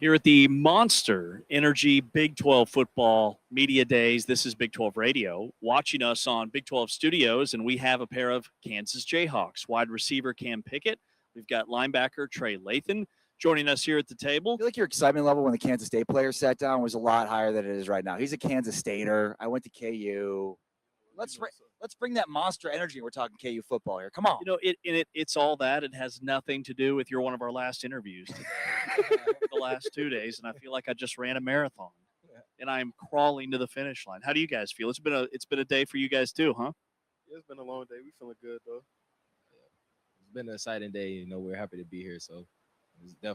Here at the Monster Energy Big 12 Football Media Days, this is Big 12 Radio. Watching us on Big 12 Studios, and we have a pair of Kansas Jayhawks. Wide receiver Cam Pickett. We've got linebacker Trey Lathan joining us here at the table. I feel like your excitement level when the Kansas State players sat down was a lot higher than it is right now. He's a Kansas Stater. I went to KU. Let's bring that monster energy. We're talking KU football here. Come on. You know, it's all that. It has nothing to do with you're one of our last interviews today, the last 2 days, and I feel like I just ran a marathon, and I'm crawling to the finish line. How do you guys feel? It's been a day for you guys too, huh? Yeah, it's been a long day. We feeling good though. It's been an exciting day. You know, we're happy to be here. So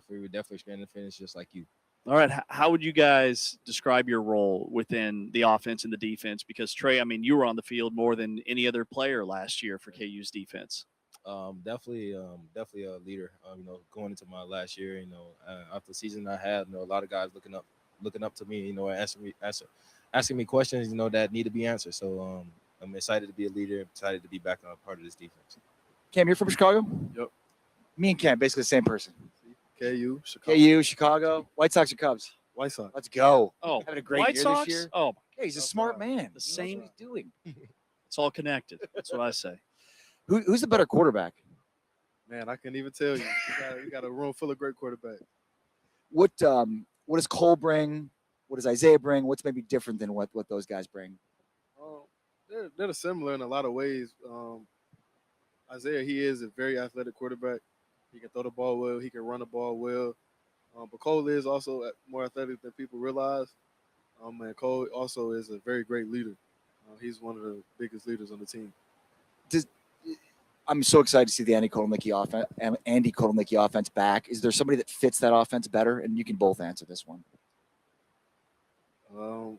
we're definitely trying to finish just like you. All right. How would you guys describe your role within the offense and the defense? Because, Trey, I mean, you were on the field more than any other player last year for KU's defense. Definitely a leader. Going into my last year, after the season I had, a lot of guys looking up to me, asking me questions, that need to be answered. So I'm excited to be a leader. I'm excited to be back on a part of this defense. Cam, you're from Chicago? Yep. Me and Cam, basically the same person. KU, Chicago. White Sox or Cubs? White Sox. Let's go. Oh, having a great White year Sox? this year. Oh, hey, he's a smart man. The same. What he's doing. It's all connected. That's what I say. Who's the better quarterback? Man, I can't even tell you. We got a room full of great quarterbacks. What does Cole bring? What does Isaiah bring? What's maybe different than what those guys bring? They're similar in a lot of ways. Isaiah, he is a very athletic quarterback. He can throw the ball well. He can run the ball well. But Cole is also more athletic than people realize. And Cole also is a very great leader. He's one of the biggest leaders on the team. I'm so excited to see the Andy Kotelnicki offense back. Is there somebody that fits that offense better? And you can both answer this one. The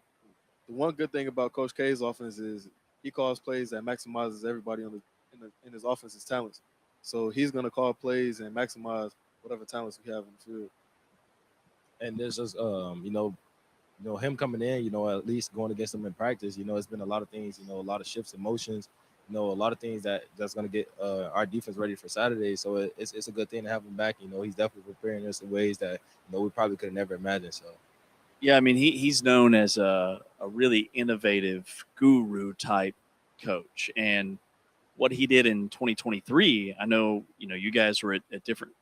one good thing about Coach K's offense is he calls plays that maximizes everybody in his offense's talents. So he's going to call plays and maximize whatever talents we have in the field. And there's just him coming in, at least going against him in practice, it's been a lot of things, a lot of shifts and motions, a lot of things that's going to get our defense ready for Saturday. So it's a good thing to have him back. He's definitely preparing us in ways that, we probably could have never imagined. So, yeah, I mean, he's known as a really innovative guru type coach. And what he did in 2023, I know, you guys were at different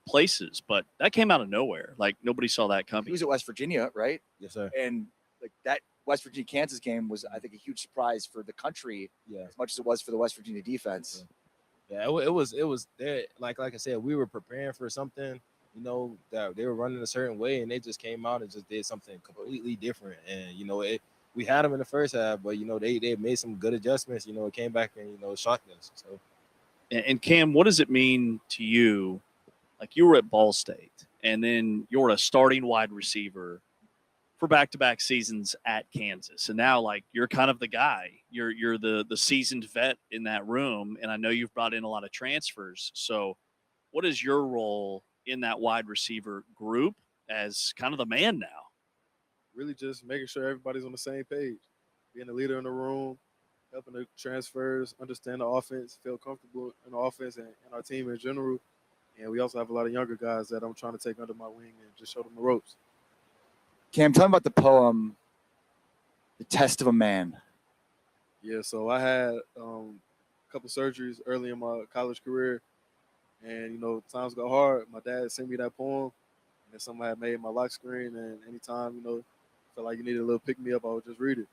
places, but that came out of nowhere. Like, nobody saw that coming. He was at West Virginia, right? Yes, sir. And like that West Virginia-Kansas game was, I think, a huge surprise for the country, as much as it was for the West Virginia defense. Yeah, it was there. Like I said, we were preparing for something, that they were running a certain way, and they just came out and just did something completely different. And we had them in the first half, but they made some good adjustments. It came back and shocked us. So, and Cam, what does it mean to you? Like, you were at Ball State, and then you're a starting wide receiver for back-to-back seasons at Kansas, and now like you're kind of the guy. You're the seasoned vet in that room, and I know you've brought in a lot of transfers. So, what is your role in that wide receiver group as kind of the man now? Really just making sure everybody's on the same page, being the leader in the room, helping the transfers, understand the offense, feel comfortable in the offense and our team in general. And we also have a lot of younger guys that I'm trying to take under my wing and just show them the ropes. Cam, tell me about the poem, The Test of a Man. Yeah, so I had a couple surgeries early in my college career. And, times got hard. My dad sent me that poem. And somebody had made my lock screen. And anytime, felt like you needed a little pick-me-up, I would just read it.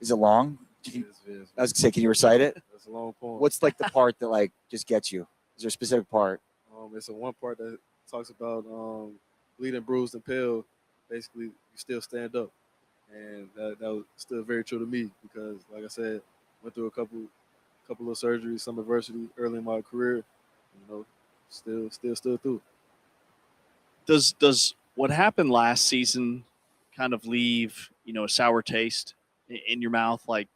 Is it long? It is. I was going to say, can you recite it? It's a long poem. What's like the part that like just gets you? Is there a specific part? It's a one part that talks about bleeding, bruised, and pale. Basically, you still stand up. And that was still very true to me because, like I said, went through a couple of surgeries, some adversity early in my career. Still stood through. Does what happened last season kind of leave, a sour taste in your mouth? Like,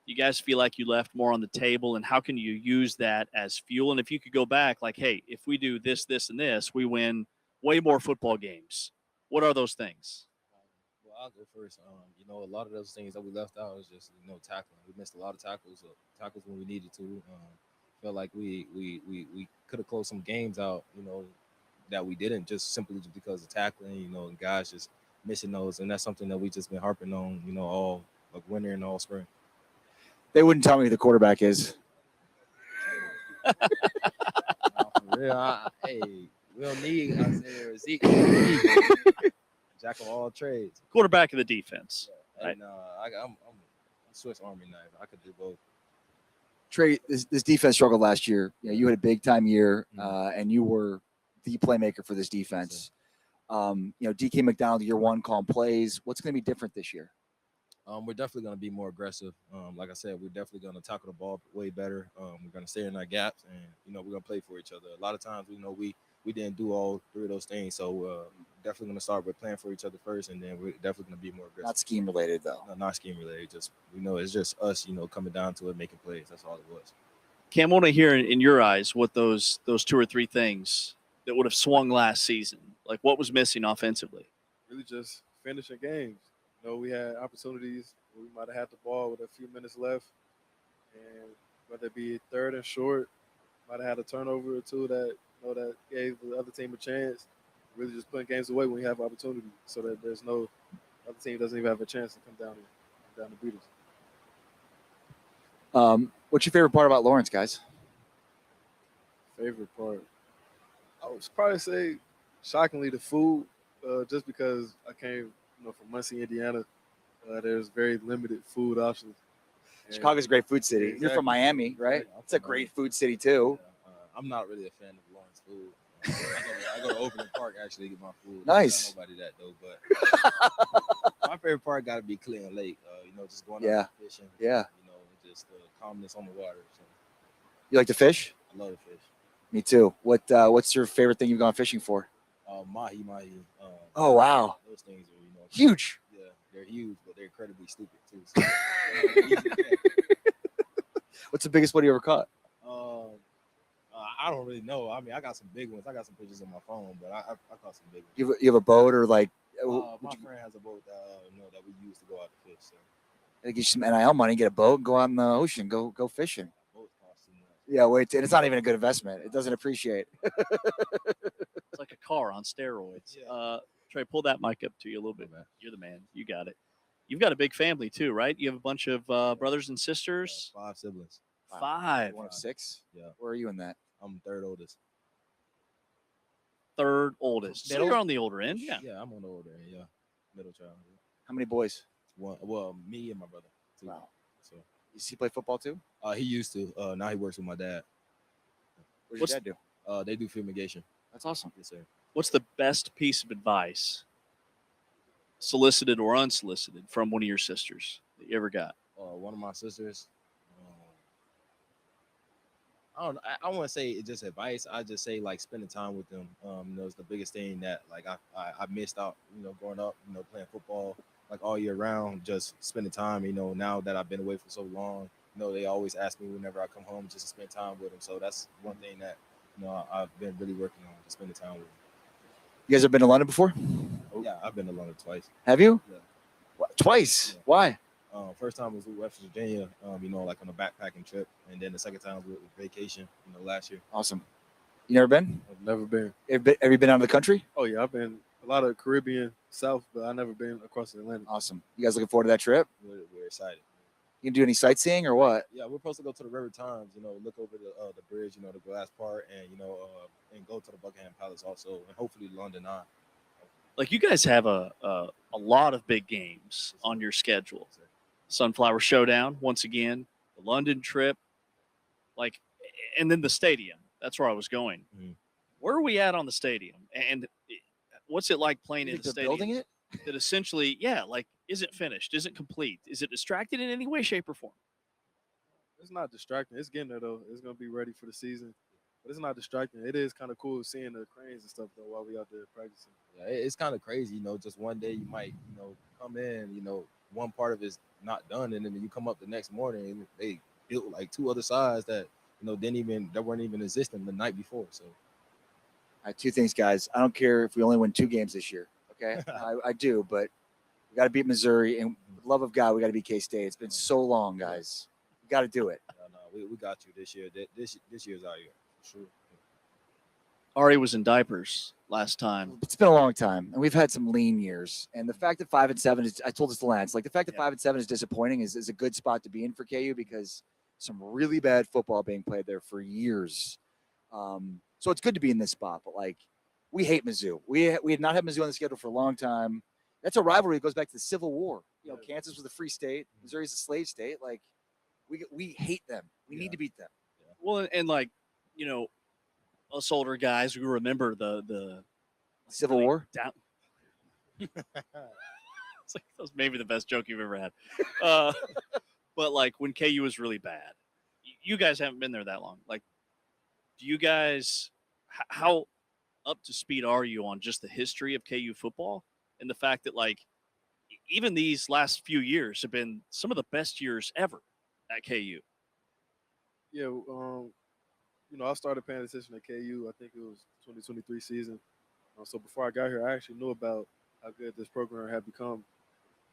you guys feel like you left more on the table, and how can you use that as fuel? And if you could go back, like, hey, if we do this, this, and this, we win way more football games. What are those things? Well, I'll go first. A lot of those things that we left out was just, tackling. We missed a lot of tackles when we needed to. Felt like we could have closed some games out, that we didn't, just simply just because of tackling, you know, and guys just missing those. And that's something that we just been harping on, you know, all like winter and all spring. They wouldn't tell me who the quarterback is. Nah, for real, hey, we don't need Isaiah or Zeke. We need Jack of all trades. Quarterback of the defense. Yeah. Right. And I'm Swiss Army knife. I could do both. Trey, this defense struggled last year. You know, you had a big time year, and you were the playmaker for this defense. You know, DK McDonald, year one, calling plays. What's going to be different this year? We're definitely going to be more aggressive. Like I said, we're definitely going to tackle the ball way better. We're going to stay in our gaps, and you know, we're going to play for each other. A lot of times, you know, we didn't do all three of those things, so definitely going to start with playing for each other first, and then we're definitely going to be more aggressive. Not scheme related though. No, not scheme related. Just, you know, it's just us, you know, coming down to it, making plays. That's all it was. Cam, I want to hear in your eyes what those 2 or 3 things that would have swung last season. Like, what was missing offensively? Really just finishing games. You know, we had opportunities where we might have had the ball with a few minutes left, and whether it be third and short, might have had a turnover or two that, you know, that gave the other team a chance. Really just putting games away when we have opportunity, so that there's no other team doesn't even have a chance to come down and beat us. What's your favorite part about Lawrence, guys? Favorite part, I would probably say, shockingly, the food. Just because I came, you know, from Muncie, Indiana, there's very limited food options. And Chicago's a great food city. Exactly. You're from Miami, right? It's a great food city too. I'm not really a fan of Lawrence food. I go to Overland Park actually to get my food. Nice. Nobody that though, but my favorite part got to be Clinton Lake. You know, just going out fishing. Yeah. You know, just the calmness on the water. So You like to fish? I love to fish. Me too. What's your favorite thing you've gone fishing for? Mahi. Oh wow, those things are, you know, huge. Yeah, they're huge, but they're incredibly stupid too. So, you know, easy to catch. What's the biggest one you ever caught? I don't really know. I mean, I got some big ones. I got some pictures on my phone, but I caught some big ones. You have a boat or like? My friend has a boat that we use to go out to fish. So Get you some NIL money, get a boat, and go out in the ocean, go fishing. boats cost too much. Yeah, wait, and it's not even a good investment. It doesn't appreciate. It's like a car on steroids. Yeah. Trey, pull that mic up to you a little bit. Man. You're the man. You got it. You've got a big family too, right? You have a bunch of brothers and sisters. 5 siblings. 5. One of 6. Yeah. Where are you in that? I'm third oldest. Third oldest. So Middle? you're on the older end. Yeah. Yeah, I'm on the older end. Yeah, middle child. Yeah. How many boys? One. Well, me and my brother. 2. Wow. So Does he play football too? he used to. Now he works with my dad. What does What's- your dad do? They do fumigation. That's awesome. Yes, sir. What's the best piece of advice, solicited or unsolicited, from one of your sisters that you ever got? One of my sisters. I don't. I want to say it's just advice. I just say like spending time with them. You know, it's the biggest thing that like I missed out. You know, growing up, you know, playing football like all year round, just spending time. You know, now that I've been away for so long, you know, they always ask me whenever I come home just to spend time with them. So that's one thing that, you know, I've been really working on, just spending time with them. You guys have been to London before? Yeah, I've been to London twice. Have you? Yeah. Twice. Yeah. Why? First time was with West Virginia, you know, like on a backpacking trip, and then the second time was with vacation, you know, last year. Awesome. You never been? I've never been. Have you been out of the country? Oh yeah, I've been a lot of Caribbean South, but I've never been across the Atlantic. Awesome. You guys looking forward to that trip? We're excited. You can do any sightseeing or what? Yeah, we're supposed to go to the River Times, you know, look over the bridge, you know, the glass part, and you know, and go to the Buckingham Palace also, and hopefully London Eye. Like, you guys have a lot of big games on your schedule. Sunflower Showdown, once again, the London trip, like, and then the stadium. That's where I was going. Mhm. Where are we at on the stadium? And what's it like playing You in think the they're stadium building it? that essentially, like, isn't finished, isn't complete? Is it distracted in any way, shape, or form? It's not distracting. It's getting there though. It's gonna be ready for the season, but it's not distracting. It is kind of cool seeing the cranes and stuff though while we out there practicing. Yeah, it's kind of crazy, you know. Just one day you might, you know, come in, you know, one part of it's not done, and then you come up the next morning and they built like 2 other sides that, you know, that weren't even existing the night before. So All right, 2 things, guys. I don't care if we only win 2 games this year. Okay, I do, but we got to beat Missouri, and for the love of God, we got to beat K-State. It's been so long, guys. We got to do it. no, we got you this year. This year's our year, for sure. Ari was in diapers last time. It's been a long time, and we've had some lean years. And the fact that 5-7 is, I told this to Lance, like the fact that 5-7 is disappointing is a good spot to be in for KU because some really bad football being played there for years. So it's good to be in this spot, but like we hate Mizzou. We had not had Mizzou on the schedule for a long time. That's a rivalry that goes back to the Civil War. You know, Kansas was a free state, Missouri's a slave state. Like we hate them. We need to beat them. Well, and like, you know, us older guys, we remember the Civil War. Down. It's like that was maybe the best joke you've ever had. But like when KU was really bad, you guys haven't been there that long. Like, do you guys, how up to speed are you on just the history of KU football and the fact that like even these last few years have been some of the best years ever at KU? Yeah, you know, I started paying attention to KU. I think it was 2023 season. So before I got here, I actually knew about how good this program had become.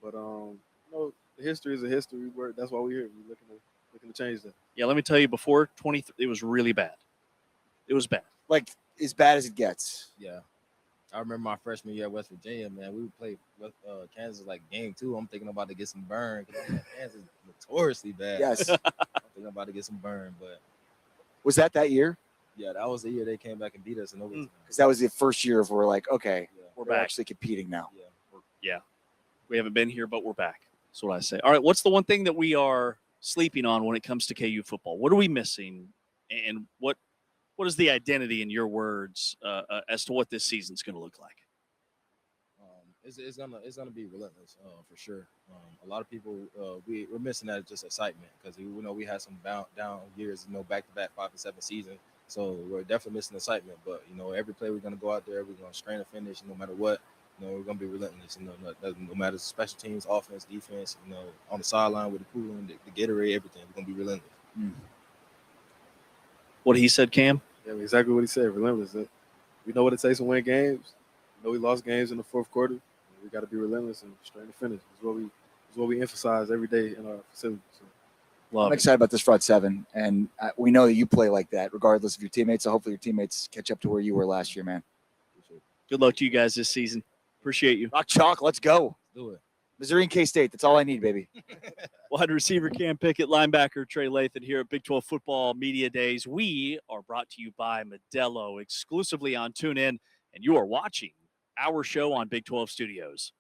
But you know, the history is a history. That's why we're here. We're looking to change that. Yeah, let me tell you, before 23, it was really bad. It was bad. Like as bad as it gets. Yeah. I remember my freshman year at West Virginia, man. We would play with Kansas like game 2. I'm thinking about to get some burn because Kansas is notoriously bad. Yes. I'm thinking about to get some burn, but Was that year? yeah, that was the year they came back and beat us in overtime. Because that was the first year of we're like, okay, Yeah. We're we're back. actually competing now. Yeah. We haven't been here, but we're back. That's what I say. All right, what's the one thing that we are sleeping on when it comes to KU football? What are we missing, and what is the identity in your words as to what this season's going to look like? It's gonna be relentless for sure. A lot of people we're missing that just excitement because we had some down years, back to back 5-7 season. So we're definitely missing excitement. But every play we're gonna go out there, we're gonna strain a finish, no matter what. We're gonna be relentless. No matter special teams, offense, defense. On the sideline with the cooling, the Gatorade, everything. We're gonna be relentless. What he said, Cam? Yeah, exactly what he said. Relentless. We know what it takes to win games. We lost games in the fourth quarter. We got to be relentless and strain to finish. It's what we emphasize every day in our facility. So. I'm excited about this front seven, and we know that you play like that regardless of your teammates. So hopefully your teammates catch up to where you were last year, man. Good luck to you guys this season. Appreciate you. Rock chalk, let's go. Do it. Missouri and K-State, that's all I need, baby. Wide receiver Cam Pickett, linebacker Trey Lathan here at Big 12 Football Media Days. We are brought to you by Modelo exclusively on TuneIn, and you are watching our show on Big 12 Studios.